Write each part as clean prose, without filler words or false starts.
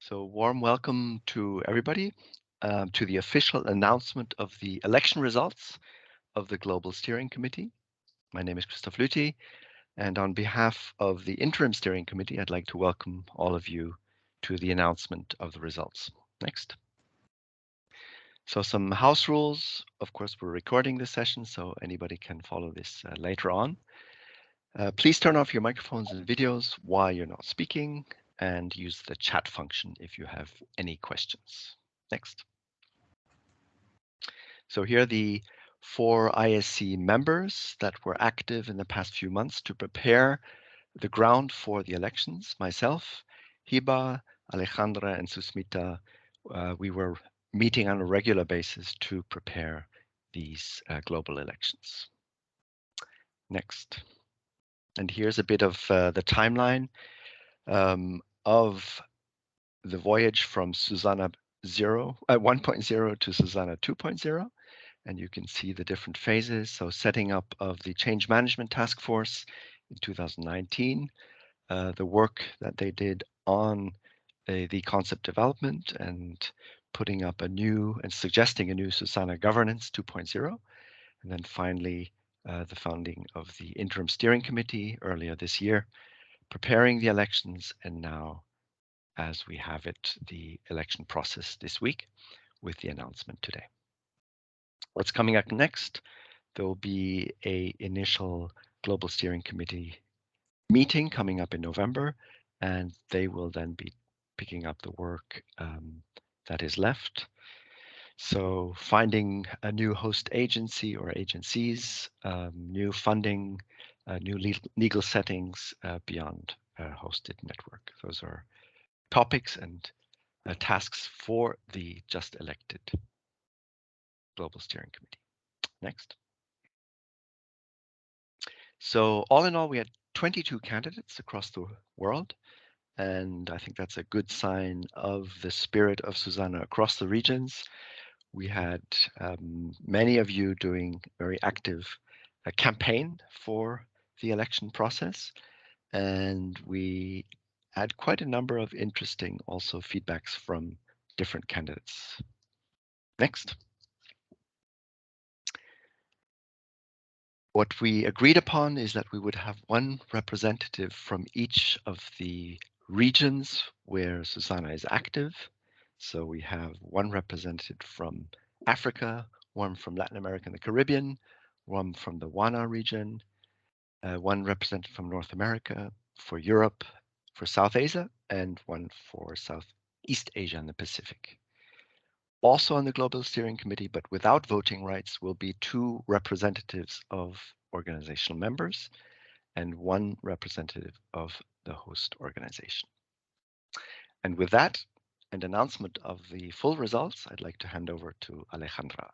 So warm welcome to everybody to the official announcement of the election results of the Global Steering Committee. My name is Christoph Lüthi, and on behalf of the Interim Steering Committee, I'd like to welcome all of you to the announcement of the results. Next. So some house rules. Of course, we're recording this session, so anybody can follow this later on. Please turn off your microphones and videos while you're not speaking, and use the chat function if you have any questions. Next. So here are the 4 ISC members that were active in the past few months to prepare the ground for the elections. Myself, Hiba, Alejandra, and Susmita, we were meeting on a regular basis to prepare these global elections. Next. And here's a bit of the timeline of the voyage from Susanna 1.0 to Susanna 2.0. And you can see the different phases. So setting up of the change management task force in 2019, the work that they did on the concept development and putting up a new and suggesting a new Susanna governance 2.0. And then finally, the founding of the interim steering committee earlier this year, preparing the elections, and now, as we have it, the election process this week with the announcement today. What's coming up next? There will be an initial Global Steering Committee meeting coming up in November, and they will then be picking up the work that is left. So finding a new host agency or agencies, new funding, new legal settings beyond a hosted network. Those are topics and tasks for the just elected Global Steering Committee. Next. So all in all, we had 22 candidates across the world, and I think that's a good sign of the spirit of Susanna across the regions. We had many of you doing very active campaign for the election process, and we had quite a number of interesting also feedbacks from different candidates. Next. What we agreed upon is that we would have one representative from each of the regions where Susanna is active. So we have one representative from Africa, one from Latin America and the Caribbean, one from the WANA region, one representative from North America, for Europe, for South Asia, and one for Southeast Asia and the Pacific. Also on the Global Steering Committee, but without voting rights, will be 2 representatives of organizational members and 1 representative of the host organization. And with that, and announcement of the full results, I'd like to hand over to Alejandra.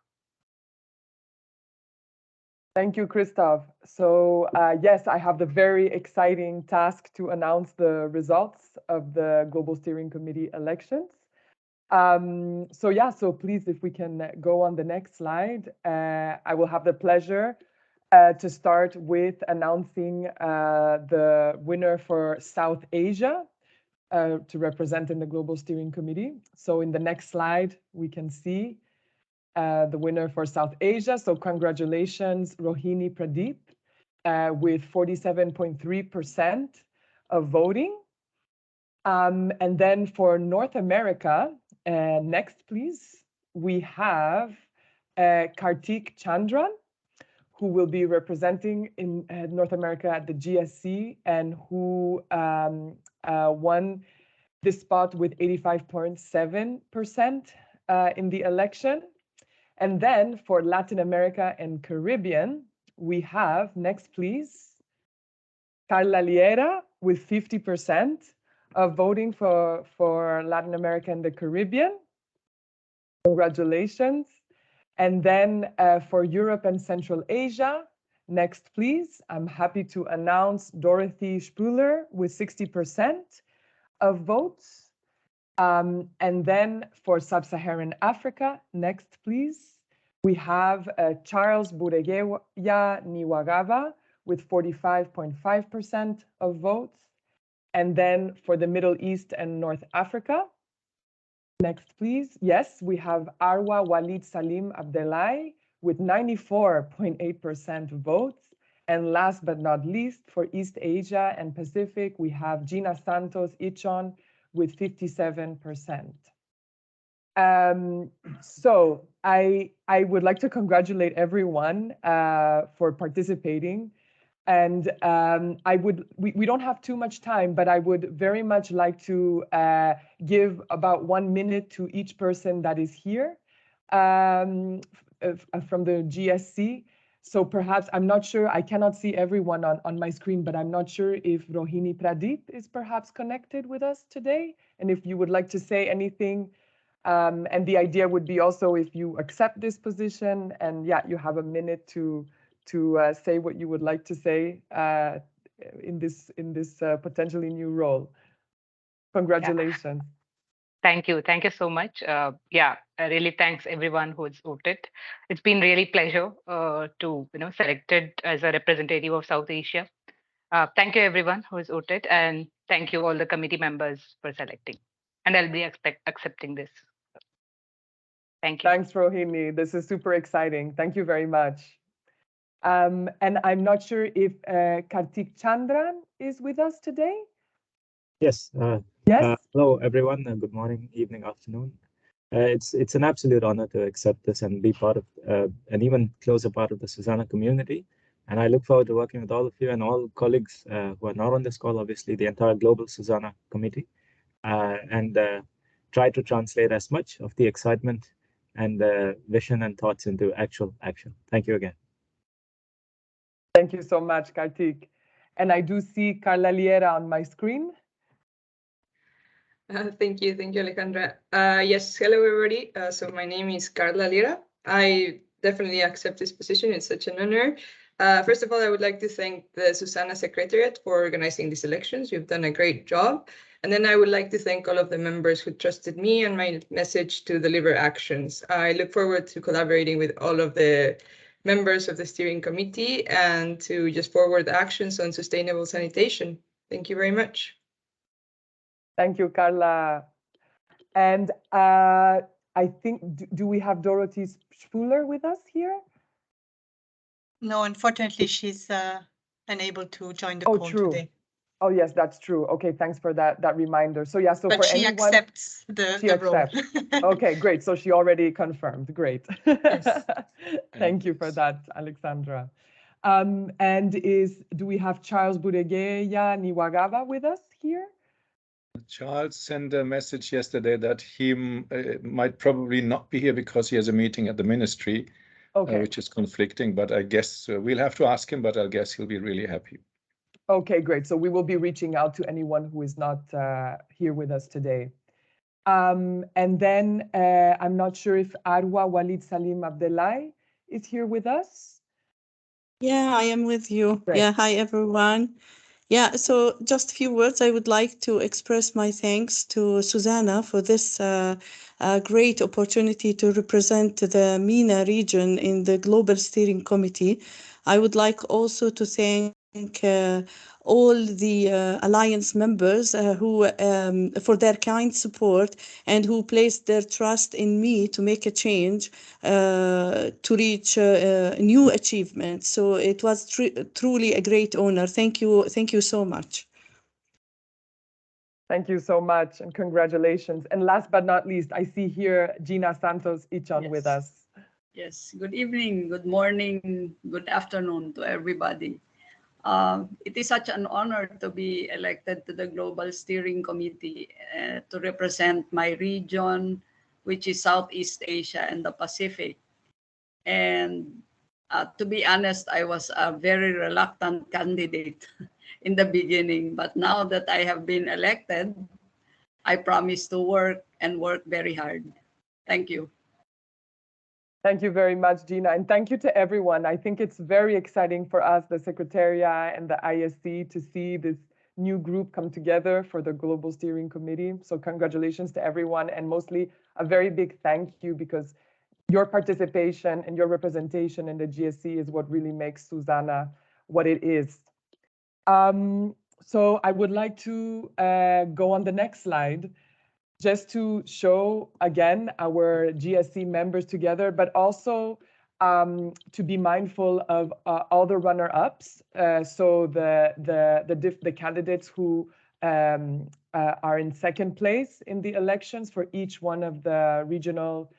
Thank you, Christoph. So yes, I have the very exciting task to announce the results of the Global Steering Committee elections. So please, if we can go on the next slide, I will have the pleasure to start with announcing the winner for South Asia to represent in the Global Steering Committee. So in the next slide, we can see the winner for South Asia. So congratulations, Rohini Pradeep, with 47.3% of voting. And then for North America, next, please, we have Kartik Chandran, who will be representing in North America at the GSC and who won this spot with 85.7% in the election. And then for Latin America and Caribbean, we have, next please, Carla Liera with 50% of voting for Latin America and the Caribbean. Congratulations. And then for Europe and Central Asia, next please, I'm happy to announce Dorothy Spuler with 60% of votes. And then for Sub-Saharan Africa, next please, we have Charles Buregeya Niwagava with 45.5% of votes. And then for the Middle East and North Africa, Next, please. Yes, we have Arwa Walid Salim Abdelai with 94.8% votes. And last but not least, for East Asia and Pacific, we have Gina Santos Ichon with 57%. So I would like to congratulate everyone for participating. And we don't have too much time, but I would very much like to give about 1 minute to each person that is here from the GSC. So perhaps, I'm not sure, I cannot see everyone on my screen, but I'm not sure if Rohini Pradeep is perhaps connected with us today. And if you would like to say anything, and the idea would be also if you accept this position and yeah, you have a minute to say what you would like to say in this potentially new role. Congratulations. Yeah. Thank you. Thank you so much. Really thanks everyone who's voted. It's been really pleasure to selected as a representative of South Asia. Thank you everyone who's voted, and thank you all the committee members for selecting. And I'll be accepting this. Thank you. Thanks, Rohini. This is super exciting. Thank you very much. And I'm not sure if Kartik Chandran is with us today. Yes. Yes. Hello, everyone. Good morning, evening, afternoon. It's an absolute honor to accept this and be part of an even closer part of the Susanna community. And I look forward to working with all of you and all colleagues who are not on this call, obviously, the entire global Susanna committee, and try to translate as much of the excitement and vision and thoughts into actual action. Thank you again. Thank you so much, Kartik. And I do see Carla Liera on my screen. Thank you, Alejandra. Yes, hello everybody. So my name is Carla Lira. I definitely accept this position. It's such an honor. First of all, I would like to thank the Susanna Secretariat for organizing these elections. You've done a great job. And then I would like to thank all of the members who trusted me and my message to deliver actions. I look forward to collaborating with all of the members of the steering committee and to just forward actions on sustainable sanitation. Thank you very much. Thank you, Carla. And I think, do we have Dorothy Spuler with us here? No, unfortunately, she's unable to join the call today. Oh, yes, that's true. Okay, thanks for that reminder. So yeah, so but for she anyone, accepts the role. Okay, great. So she already confirmed. Great. Yes. Thank you for that, Alexandra. And do we have Charles Buregeya Niwagawa with us here? Charles sent a message yesterday that he might probably not be here because he has a meeting at the ministry, which is conflicting. But I guess we'll have to ask him, but I guess he'll be really happy. Okay, great. So we will be reaching out to anyone who is not here with us today. And then I'm not sure if Arwa Walid Salim Abdelai is here with us. Yeah, I am with you. Great. Yeah, hi everyone. Yeah, so just a few words. I would like to express my thanks to Susanna for this great opportunity to represent the MENA region in the Global Steering Committee. I would like also to thank all the alliance members who for their kind support and who placed their trust in me to make a change to reach new achievements. So it was truly a great honor. Thank you so much. Thank you so much and congratulations. And last but not least, I see here Gina Santos Ichon with us. Yes, good evening, good morning, good afternoon to everybody. It is such an honor to be elected to the Global Steering Committee to represent my region, which is Southeast Asia and the Pacific. And to be honest, I was a very reluctant candidate in the beginning, but now that I have been elected, I promise to work and work very hard. Thank you. Thank you very much, Gina. And thank you to everyone. I think it's very exciting for us, the Secretariat and the ISC, to see this new group come together for the Global Steering Committee. So congratulations to everyone, and mostly a very big thank you, because your participation and your representation in the GSC is what really makes Susanna what it is. So I would like to go on the next slide. just to show again our GSC members together, but also to be mindful of all the runner-ups. So the candidates who are in second place in the elections for each one of the regional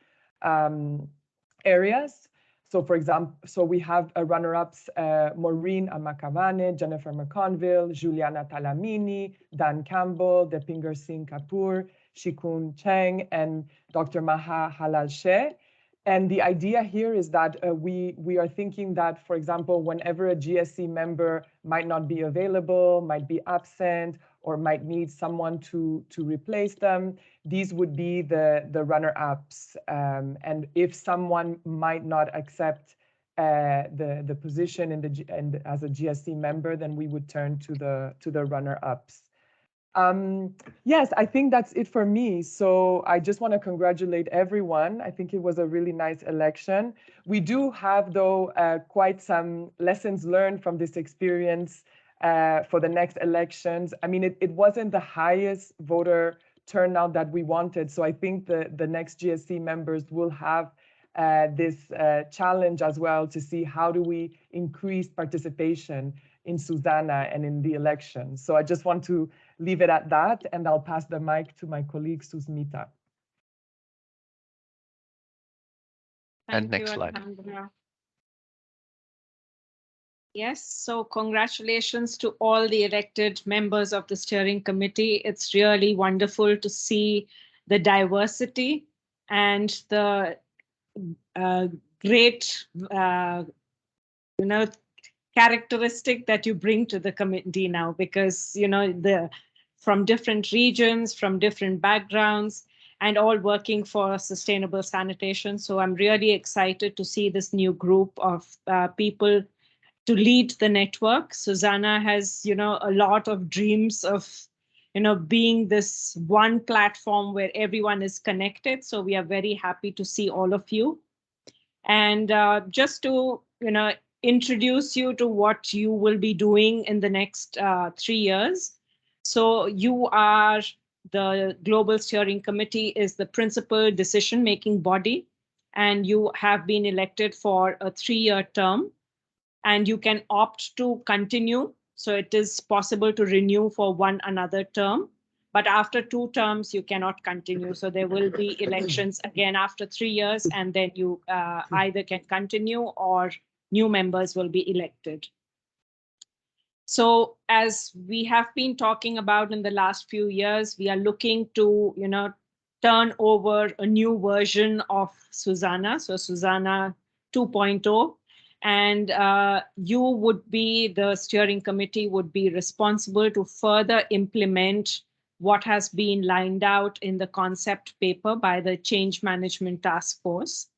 areas. So for example, so we have runner-ups, Maureen Amakavane, Jennifer McConville, Juliana Talamini, Dan Campbell, Depinder Singh Kapoor, Shikun Cheng, and Dr. Maha Halalsheh. And the idea here is that we are thinking that, for example, whenever a GSC member might not be available, might be absent, or might need someone to replace them, these would be the runner-ups. And if someone might not accept the position as a GSC member, then we would turn to the runner-ups. Yes, I think that's it for me. So I just want to congratulate everyone. I think it was a really nice election. We do have, though, quite some lessons learned from this experience for the next elections. I mean, it wasn't the highest voter turnout that we wanted. So I think the next GSC members will have this challenge as well to see how do we increase participation in Susanna and in the election. So I just want to leave it at that, and I'll pass the mic to my colleague, Susmita. And next slide. Alejandra. Yes, so congratulations to all the elected members of the steering committee. It's really wonderful to see the diversity and the great, characteristic that you bring to the committee now, because, from different regions, from different backgrounds, and all working for sustainable sanitation. So I'm really excited to see this new group of people to lead the network. Susanna has, a lot of dreams of, being this one platform where everyone is connected. So we are very happy to see all of you. And just to, introduce you to what you will be doing in the next 3 years. So you are, the Global Steering Committee is the principal decision-making body, and you have been elected for a 3-year term, and you can opt to continue. So it is possible to renew for one another term, but after 2 terms, you cannot continue. So there will be elections again after 3 years, and then you either can continue or new members will be elected. So as we have been talking about in the last few years, we are looking to, turn over a new version of Susanna, so Susanna 2.0. And you would be, the steering committee would be responsible to further implement what has been lined out in the concept paper by the Change Management Task Force.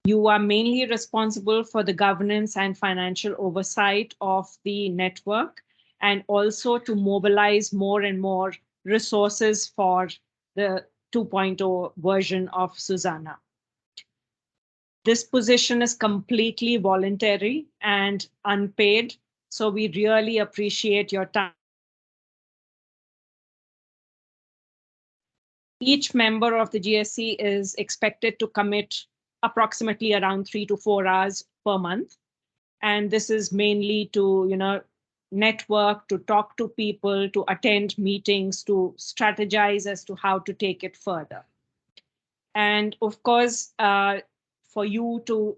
You are mainly responsible for the governance and financial oversight of the network, and also to mobilize more and more resources for the 2.0 version of Susanna. This position is completely voluntary and unpaid, so we really appreciate your time. Each member of the GSC is expected to commit approximately around 3 to 4 hours per month. And this is mainly to, network, to talk to people, to attend meetings, to strategize as to how to take it further. And of course, for you to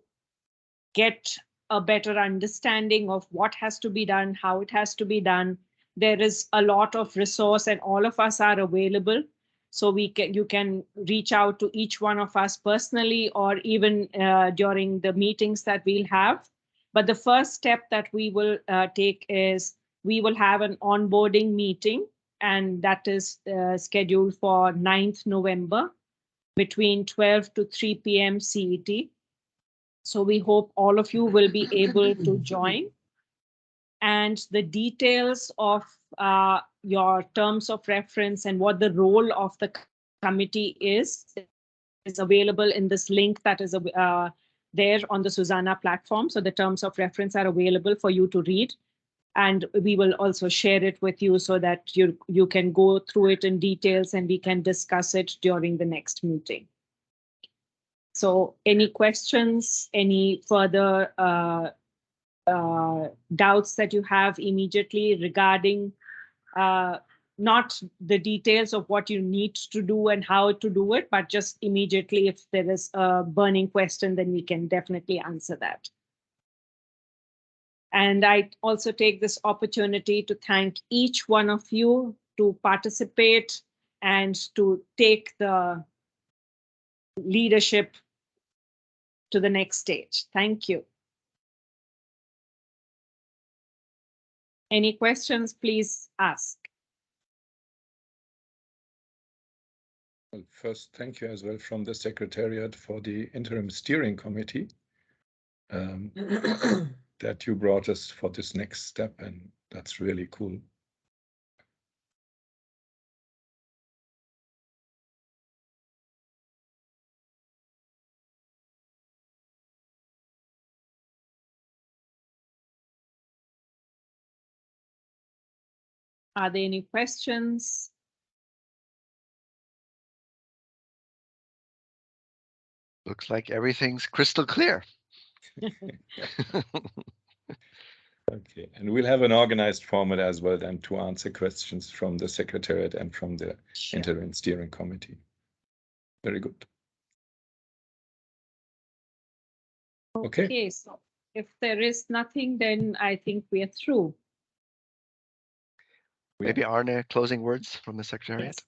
get a better understanding of what has to be done, how it has to be done, there is a lot of resource, and all of us are available. So you can reach out to each one of us personally, or even during the meetings that we'll have. But the first step that we will take is we will have an onboarding meeting, and that is scheduled for 9th November between 12 to 3 p.m. CET. So we hope all of you will be able to join. And the details of your terms of reference and what the role of the committee is available in this link that is there on the Susanna platform. So the terms of reference are available for you to read. And we will also share it with you so that you can go through it in details and we can discuss it during the next meeting. So any questions, any further doubts that you have immediately regarding not the details of what you need to do and how to do it, but just immediately if there is a burning question, then we can definitely answer that. And I also take this opportunity to thank each one of you to participate and to take the leadership to the next stage. Thank you. Any questions, please ask. Well, first, thank you as well from the Secretariat for the Interim Steering Committee that you brought us for this next step, and that's really cool. Are there any questions? Looks like everything's crystal clear. Okay, and we'll have an organized format as well then to answer questions from the Secretariat and from the Interim Steering Committee. Very good. Okay, so if there is nothing, then I think we are through. Maybe Arne, closing words from the Secretariat?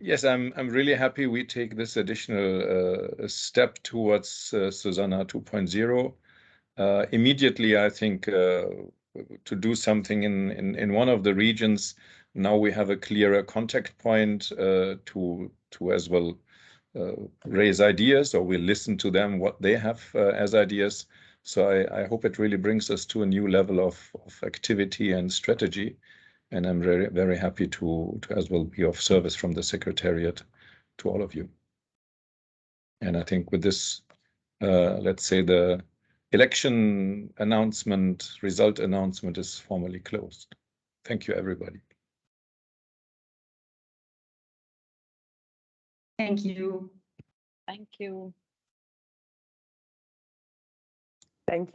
Yes, I'm really happy we take this additional step towards Susanna 2.0. Immediately, I think to do something in one of the regions, now we have a clearer contact point to as well raise ideas, or we'll listen to them what they have as ideas. So I hope it really brings us to a new level of activity and strategy. And I'm very, very happy to as well be of service from the Secretariat to all of you. And I think with this, let's say the election announcement, result announcement is formally closed. Thank you, everybody. Thank you. Thank you. Thank you.